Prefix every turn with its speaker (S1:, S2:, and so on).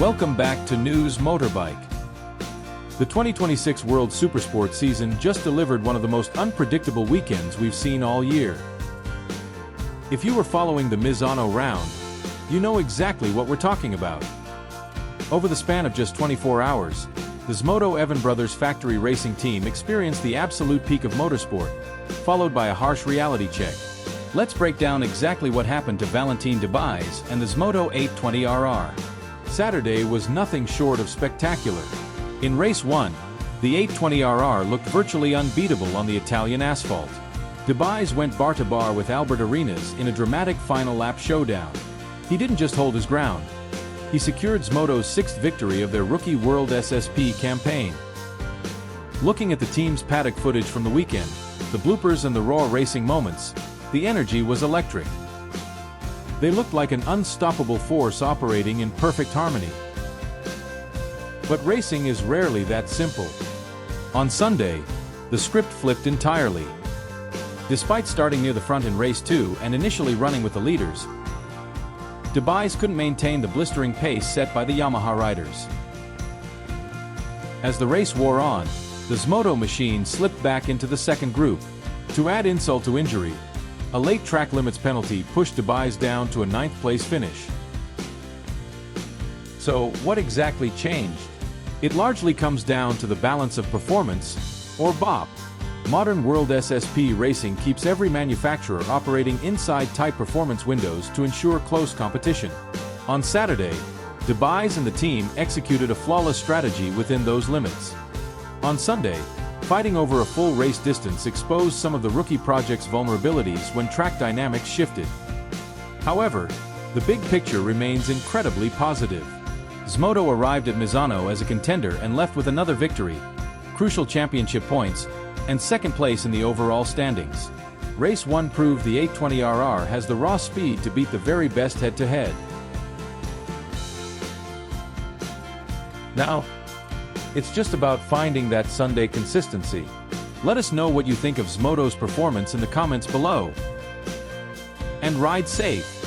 S1: Welcome back to News Motorbike. The 2026 World Supersport season just delivered one of the most unpredictable weekends we've seen all year. If you were following the Misano round, you know exactly what we're talking about. Over the span of just 24 hours, the ZXMOTO EvanBros Factory Racing team experienced the absolute peak of motorsport, followed by a harsh reality check. Let's break down exactly what happened to Valentin Debise and the ZXMOTO 820RR. Saturday was nothing short of spectacular. In Race 1, the 820RR looked virtually unbeatable on the Italian asphalt. Debise went bar-to-bar with Albert Arenas in a dramatic final lap showdown. He didn't just hold his ground. He secured ZXMOTO's sixth victory of their rookie WorldSSP campaign. Looking at the team's paddock footage from the weekend, the bloopers and the raw racing moments, the energy was electric. They looked like an unstoppable force operating in perfect harmony. But racing is rarely that simple. On Sunday, the script flipped entirely. Despite starting near the front in Race 2 and initially running with the leaders, Debise couldn't maintain the blistering pace set by the Yamaha riders. As the race wore on, the ZXMOTO machine slipped back into the second group. To add insult to injury, a late track limits penalty pushed Debise down to a ninth-place finish. So, what exactly changed? It largely comes down to the balance of performance, or BOP. Modern WorldSSP racing keeps every manufacturer operating inside tight performance windows to ensure close competition. On Saturday, Debise and the team executed a flawless strategy within those limits. On Sunday, fighting over a full race distance exposed some of the rookie project's vulnerabilities when track dynamics shifted. However, the big picture remains incredibly positive. ZXMOTO arrived at Misano as a contender and left with another victory, crucial championship points, and second place in the overall standings. Race 1 proved the 820RR has the raw speed to beat the very best head-to-head. Now, it's just about finding that Sunday consistency. Let us know what you think of ZXMOTO's performance in the comments below. And ride safe!